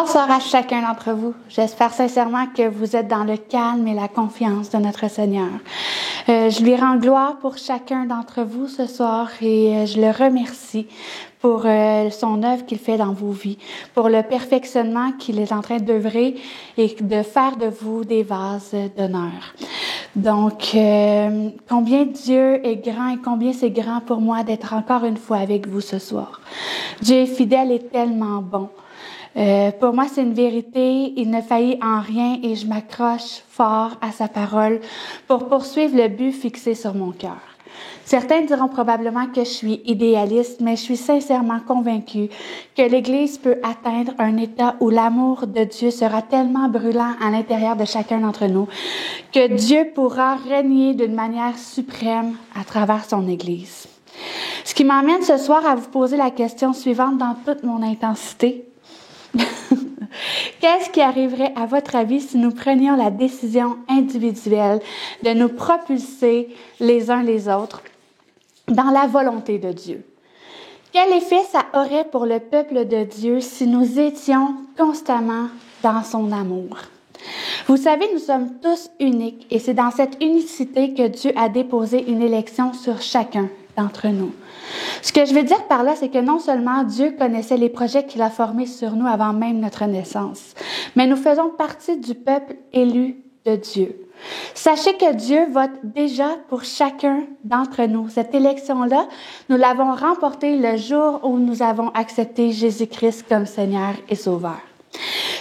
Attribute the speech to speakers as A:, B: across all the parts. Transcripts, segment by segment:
A: Bonsoir à chacun d'entre vous. J'espère sincèrement que vous êtes dans le calme et la confiance de notre Seigneur. Je lui rends gloire pour chacun d'entre vous ce soir et je le remercie pour son œuvre qu'il fait dans vos vies, pour le perfectionnement qu'il est en train d'œuvrer et de faire de vous des vases d'honneur. Donc, combien Dieu est grand et combien c'est grand pour moi d'être encore une fois avec vous ce soir. Dieu est fidèle et tellement bon. Pour moi, c'est une vérité. Il ne faillit en rien et je m'accroche fort à sa parole pour poursuivre le but fixé sur mon cœur. Certains diront probablement que je suis idéaliste, mais je suis sincèrement convaincue que l'Église peut atteindre un état où l'amour de Dieu sera tellement brûlant à l'intérieur de chacun d'entre nous que Dieu pourra régner d'une manière suprême à travers son Église. Ce qui m'emmène ce soir à vous poser la question suivante dans toute mon intensité. Qu'est-ce qui arriverait, à votre avis, si nous prenions la décision individuelle de nous propulser les uns les autres dans la volonté de Dieu? Quel effet ça aurait pour le peuple de Dieu si nous étions constamment dans son amour? Vous savez, nous sommes tous uniques et c'est dans cette unicité que Dieu a déposé une élection sur chacun d'entre nous. Ce que je veux dire par là, c'est que non seulement Dieu connaissait les projets qu'il a formés sur nous avant même notre naissance, mais nous faisons partie du peuple élu de Dieu. Sachez que Dieu vote déjà pour chacun d'entre nous. Cette élection-là, nous l'avons remportée le jour où nous avons accepté Jésus-Christ comme Seigneur et Sauveur.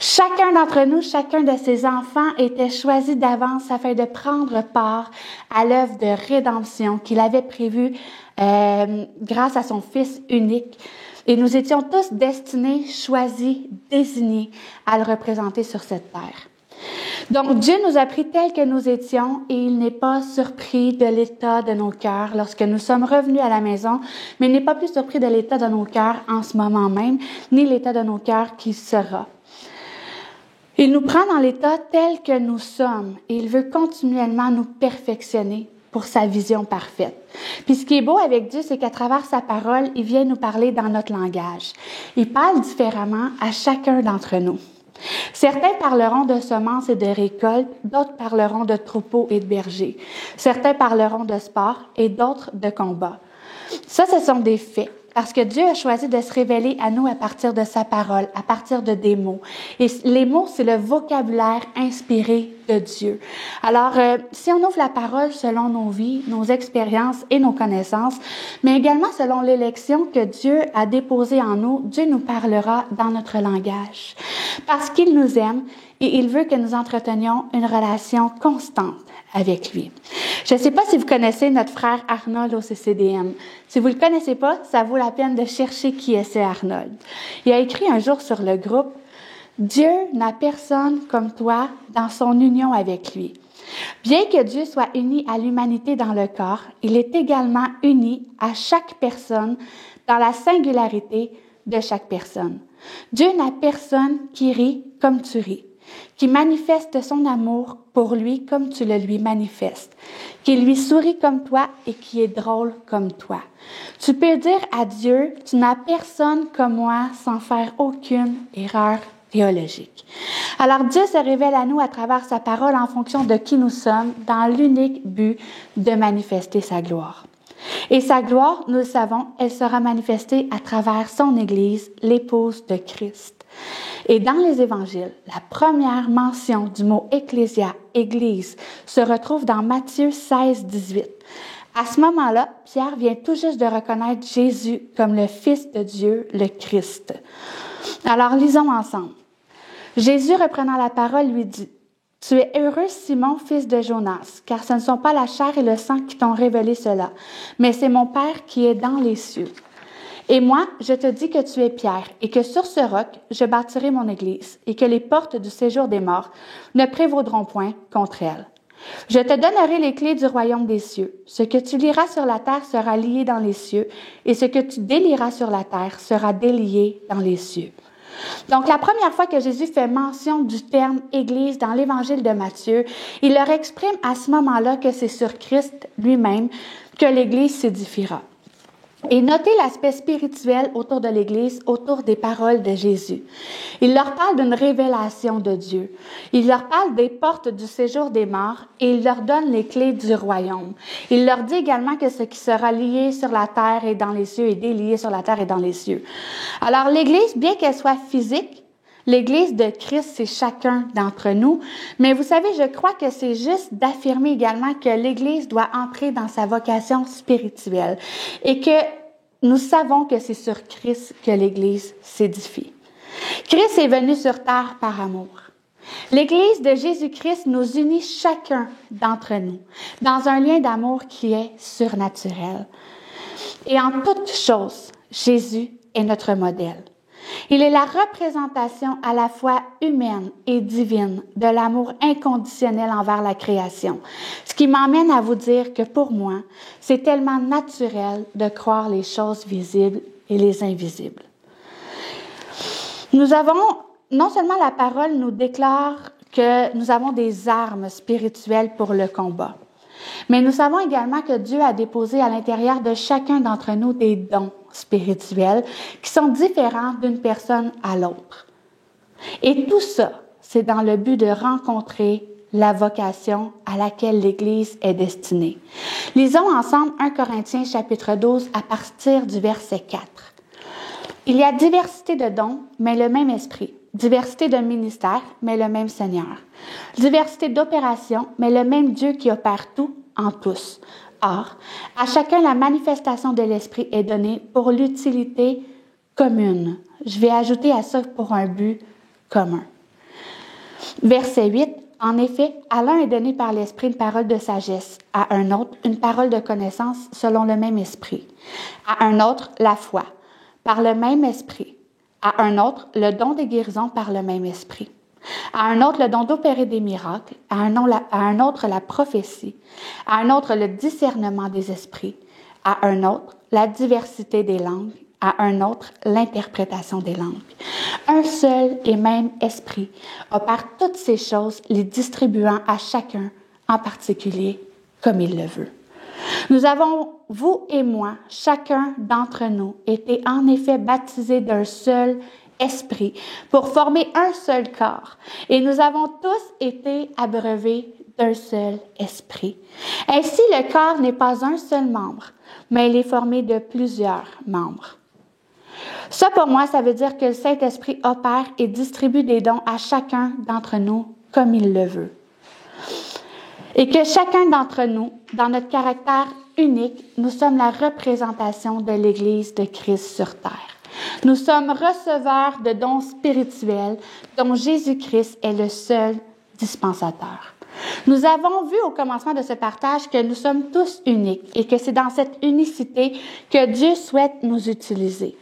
A: Chacun d'entre nous, chacun de ses enfants était choisi d'avance afin de prendre part à l'œuvre de rédemption qu'il avait prévue grâce à son Fils unique. Et nous étions tous destinés, choisis, désignés à le représenter sur cette terre. Donc, Dieu nous a pris tels que nous étions et il n'est pas surpris de l'état de nos cœurs lorsque nous sommes revenus à la maison, mais il n'est pas plus surpris de l'état de nos cœurs en ce moment même, ni l'état de nos cœurs qui sera. Il nous prend dans l'état tel que nous sommes et il veut continuellement nous perfectionner pour sa vision parfaite. Puis ce qui est beau avec Dieu, c'est qu'à travers sa parole, il vient nous parler dans notre langage. Il parle différemment à chacun d'entre nous. Certains parleront de semences et de récoltes, d'autres parleront de troupeaux et de bergers. Certains parleront de sport et d'autres de combat. Ça, ce sont des faits. Parce que Dieu a choisi de se révéler à nous à partir de sa parole, à partir de des mots. Et les mots, c'est le vocabulaire inspiré de Dieu. Alors, si on ouvre la parole selon nos vies, nos expériences et nos connaissances, mais également selon l'élection que Dieu a déposée en nous, Dieu nous parlera dans notre langage. Parce qu'il nous aime et il veut que nous entretenions une relation constante avec lui. Je ne sais pas si vous connaissez notre frère Arnold au CCDM. Si vous ne le connaissez pas, ça vaut la peine de chercher qui est ce Arnold. Il a écrit un jour sur le groupe « Dieu n'a personne comme toi dans son union avec lui. Bien que Dieu soit uni à l'humanité dans le corps, il est également uni à chaque personne dans la singularité de chaque personne. Dieu n'a personne qui rit comme tu ris, qui manifeste son amour pour lui comme tu le lui manifestes, qui lui sourit comme toi et qui est drôle comme toi. Tu peux dire à Dieu, tu n'as personne comme moi sans faire aucune erreur théologique. Alors Dieu se révèle à nous à travers sa parole en fonction de qui nous sommes dans l'unique but de manifester sa gloire. Et sa gloire, nous le savons, elle sera manifestée à travers son Église, l'épouse de Christ. Et dans les évangiles, la première mention du mot ecclésia, église, se retrouve dans Matthieu 16, 18. À ce moment-là, Pierre vient tout juste de reconnaître Jésus comme le Fils de Dieu, le Christ. Alors, lisons ensemble. Jésus, reprenant la parole, lui dit, « Tu es heureux, Simon, fils de Jonas, car ce ne sont pas la chair et le sang qui t'ont révélé cela, mais c'est mon Père qui est dans les cieux. Et moi, je te dis que tu es Pierre, et que sur ce roc, je bâtirai mon église, et que les portes du séjour des morts ne prévaudront point contre elle. Je te donnerai les clés du royaume des cieux. Ce que tu lieras sur la terre sera lié dans les cieux, et ce que tu délieras sur la terre sera délié dans les cieux. » Donc, la première fois que Jésus fait mention du terme « Église » dans l'Évangile de Matthieu, il leur exprime à ce moment-là que c'est sur Christ lui-même que l'Église s'édifiera. Et notez l'aspect spirituel autour de l'Église, autour des paroles de Jésus. Il leur parle d'une révélation de Dieu. Il leur parle des portes du séjour des morts et il leur donne les clés du royaume. Il leur dit également que ce qui sera lié sur la terre et dans les cieux est délié sur la terre et dans les cieux. Alors l'Église, bien qu'elle soit physique, l'Église de Christ, c'est chacun d'entre nous. Mais vous savez, je crois que c'est juste d'affirmer également que l'Église doit entrer dans sa vocation spirituelle et que nous savons que c'est sur Christ que l'Église s'édifie. Christ est venu sur terre par amour. L'Église de Jésus-Christ nous unit chacun d'entre nous dans un lien d'amour qui est surnaturel. Et en toutes choses, Jésus est notre modèle. Il est la représentation à la fois humaine et divine de l'amour inconditionnel envers la création. Ce qui m'emmène à vous dire que pour moi, c'est tellement naturel de croire les choses visibles et les invisibles. Nous avons, non seulement la parole nous déclare que nous avons des armes spirituelles pour le combat, mais nous savons également que Dieu a déposé à l'intérieur de chacun d'entre nous des dons spirituels qui sont différents d'une personne à l'autre. Et tout ça, c'est dans le but de rencontrer la vocation à laquelle l'Église est destinée. Lisons ensemble 1 Corinthiens chapitre 12 à partir du verset 4. Il y a diversité de dons, mais le même esprit. Diversité de ministères, mais le même Seigneur. Diversité d'opérations, mais le même Dieu qui opère tout en tous. Or, à chacun la manifestation de l'Esprit est donnée pour l'utilité commune. Je vais ajouter à ça pour un but commun. Verset 8. En effet, à l'un est donné par l'Esprit une parole de sagesse, à un autre une parole de connaissance selon le même Esprit, à un autre la foi, par le même Esprit, à un autre le don des guérisons par le même Esprit, à un autre le don d'opérer des miracles, à un autre la prophétie, à un autre le discernement des esprits, à un autre la diversité des langues, à un autre l'interprétation des langues. Un seul et même esprit opère toutes ces choses, les distribuant à chacun en particulier comme il le veut. Nous avons, vous et moi, chacun d'entre nous, été en effet baptisés d'un seul esprit pour former un seul corps. Et nous avons tous été abreuvés d'un seul esprit. Ainsi, le corps n'est pas un seul membre, mais il est formé de plusieurs membres. Ça, pour moi, ça veut dire que le Saint-Esprit opère et distribue des dons à chacun d'entre nous comme il le veut. Et que chacun d'entre nous, dans notre caractère unique, nous sommes la représentation de l'Église de Christ sur terre. Nous sommes receveurs de dons spirituels dont Jésus-Christ est le seul dispensateur. Nous avons vu au commencement de ce partage que nous sommes tous uniques et que c'est dans cette unicité que Dieu souhaite nous utiliser.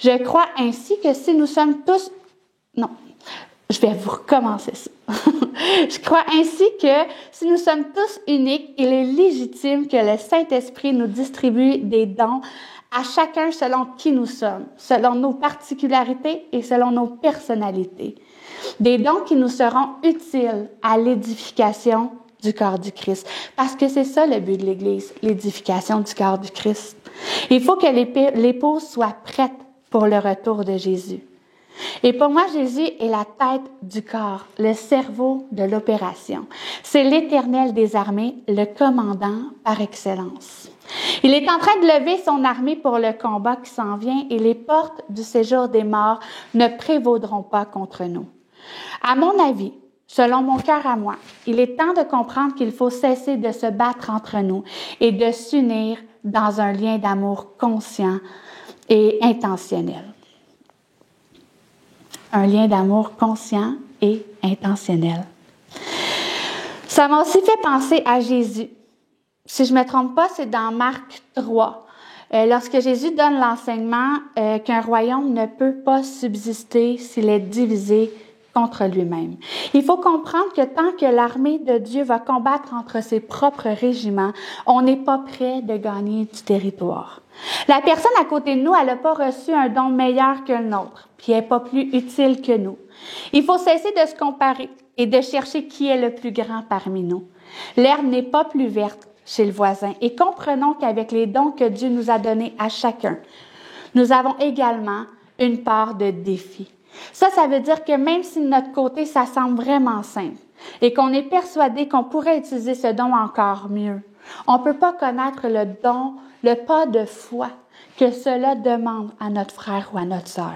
A: Je crois ainsi que si nous sommes tous... Non, je vais vous recommencer ça. Je crois ainsi que si nous sommes tous uniques, il est légitime que le Saint-Esprit nous distribue des dons à chacun selon qui nous sommes, selon nos particularités et selon nos personnalités. Des dons qui nous seront utiles à l'édification du corps du Christ. Parce que c'est ça le but de l'Église, l'édification du corps du Christ. Il faut que l'épouse soit prête pour le retour de Jésus. Et pour moi, Jésus est la tête du corps, le cerveau de l'opération. C'est l'Éternel des armées, le commandant par excellence. Il est en train de lever son armée pour le combat qui s'en vient et les portes du séjour des morts ne prévaudront pas contre nous. À mon avis, selon mon cœur à moi, il est temps de comprendre qu'il faut cesser de se battre entre nous et de s'unir dans un lien d'amour conscient et intentionnel. Un lien d'amour conscient et intentionnel. Ça m'a aussi fait penser à Jésus. Si je ne me trompe pas, c'est dans Marc 3. Lorsque Jésus donne l'enseignement qu'un royaume ne peut pas subsister s'il est divisé contre lui-même. Il faut comprendre que tant que l'armée de Dieu va combattre entre ses propres régiments, on n'est pas prêt de gagner du territoire. La personne à côté de nous, elle n'a pas reçu un don meilleur que le nôtre, puis elle n'est pas plus utile que nous. Il faut cesser de se comparer et de chercher qui est le plus grand parmi nous. L'herbe n'est pas plus verte chez le voisin et comprenons qu'avec les dons que Dieu nous a donnés à chacun, nous avons également une part de défi. Ça veut dire que même si de notre côté, ça semble vraiment simple et qu'on est persuadé qu'on pourrait utiliser ce don encore mieux, on ne peut pas connaître le don, le pas de foi que cela demande à notre frère ou à notre sœur.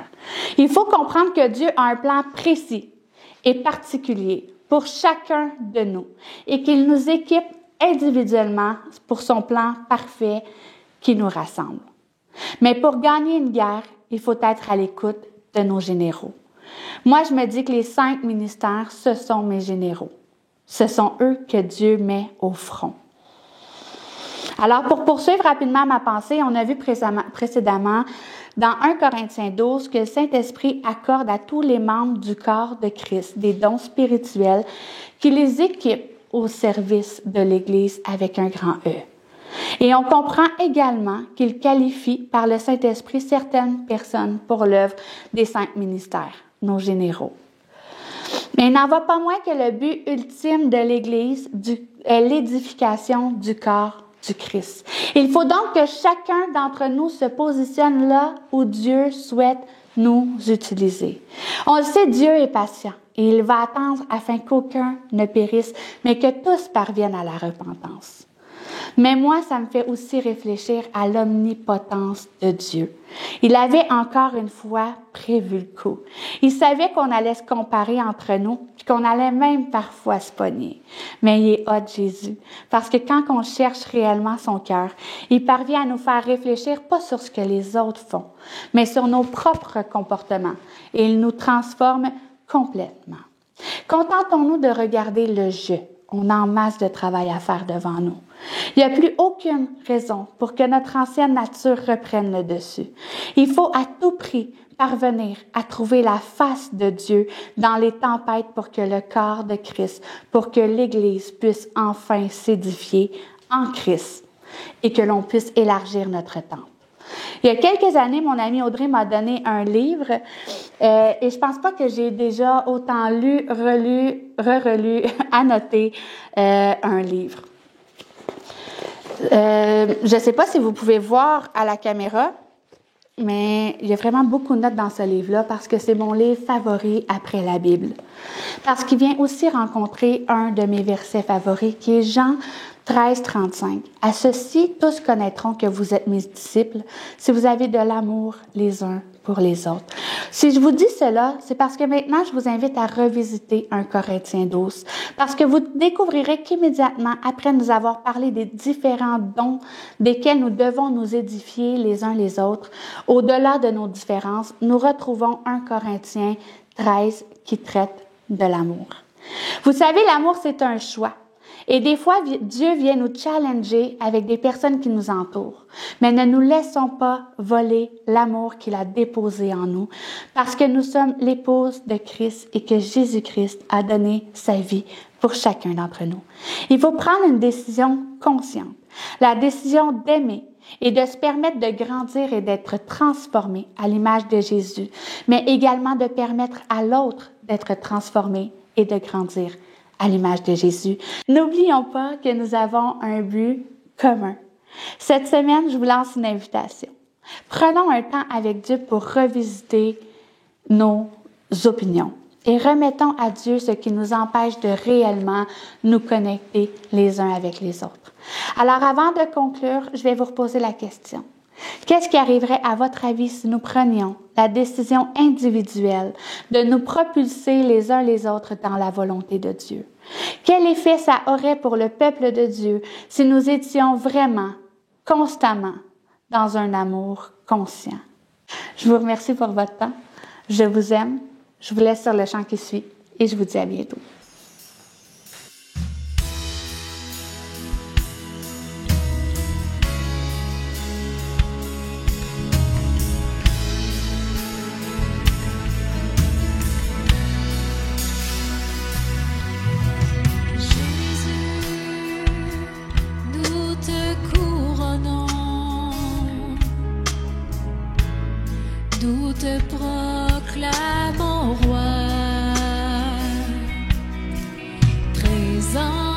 A: Il faut comprendre que Dieu a un plan précis et particulier pour chacun de nous et qu'il nous équipe individuellement pour son plan parfait qui nous rassemble. Mais pour gagner une guerre, il faut être à l'écoute de nos généraux. Moi, je me dis que les 5 ministères, ce sont mes généraux. Ce sont eux que Dieu met au front. Alors, pour poursuivre rapidement ma pensée, on a vu précédemment dans 1 Corinthiens 12 que le Saint-Esprit accorde à tous les membres du corps de Christ des dons spirituels qui les équipent au service de l'Église avec un grand E. Et on comprend également qu'il qualifie par le Saint-Esprit certaines personnes pour l'œuvre des 5 ministères, nos généraux. Mais il n'en va pas moins que le but ultime de l'Église est l'édification du corps du Christ. Il faut donc que chacun d'entre nous se positionne là où Dieu souhaite nous utiliser. On le sait, Dieu est patient et il va attendre afin qu'aucun ne périsse, mais que tous parviennent à la repentance. Mais moi, ça me fait aussi réfléchir à l'omnipotence de Dieu. Il avait encore une fois prévu le coup. Il savait qu'on allait se comparer entre nous, puis qu'on allait même parfois se pogner. Mais il est hot, Jésus, parce que quand on cherche réellement son cœur, il parvient à nous faire réfléchir pas sur ce que les autres font, mais sur nos propres comportements. Et il nous transforme complètement. Contentons-nous de regarder le jeu. On a en masse de travail à faire devant nous. Il n'y a plus aucune raison pour que notre ancienne nature reprenne le dessus. Il faut à tout prix parvenir à trouver la face de Dieu dans les tempêtes pour que le corps de Christ, pour que l'Église puisse enfin s'édifier en Christ et que l'on puisse élargir notre temple. Il y a quelques années, mon amie Audrey m'a donné un livre et je pense pas que j'ai déjà autant lu, relu, re-relu, annoté un livre. Je sais pas si vous pouvez voir à la caméra, mais il y a vraiment beaucoup de notes dans ce livre-là parce que c'est mon livre favori après la Bible. Parce qu'il vient aussi rencontrer un de mes versets favoris qui est Jean 13, 35. À ceci, tous connaîtront que vous êtes mes disciples si vous avez de l'amour les uns pour les autres. Si je vous dis cela, c'est parce que maintenant, je vous invite à revisiter 1 Corinthiens 12, parce que vous découvrirez qu'immédiatement, après nous avoir parlé des différents dons desquels nous devons nous édifier les uns les autres, au-delà de nos différences, nous retrouvons 1 Corinthiens 13 qui traite de l'amour. Vous savez, l'amour, c'est un choix. Et des fois, Dieu vient nous challenger avec des personnes qui nous entourent. Mais ne nous laissons pas voler l'amour qu'il a déposé en nous, parce que nous sommes l'épouse de Christ et que Jésus-Christ a donné sa vie pour chacun d'entre nous. Il faut prendre une décision consciente, la décision d'aimer et de se permettre de grandir et d'être transformé à l'image de Jésus, mais également de permettre à l'autre d'être transformé et de grandir à l'image de Jésus. N'oublions pas que nous avons un but commun. Cette semaine, je vous lance une invitation. Prenons un temps avec Dieu pour revisiter nos opinions et remettons à Dieu ce qui nous empêche de réellement nous connecter les uns avec les autres. Alors, avant de conclure, je vais vous reposer la question. Qu'est-ce qui arriverait, à votre avis, si nous prenions la décision individuelle de nous propulser les uns les autres dans la volonté de Dieu? Quel effet ça aurait pour le peuple de Dieu si nous étions vraiment, constamment, dans un amour conscient? Je vous remercie pour votre temps. Je vous aime. Je vous laisse sur le chant qui suit et je vous dis à bientôt.
B: Nous te proclamons roi, présent.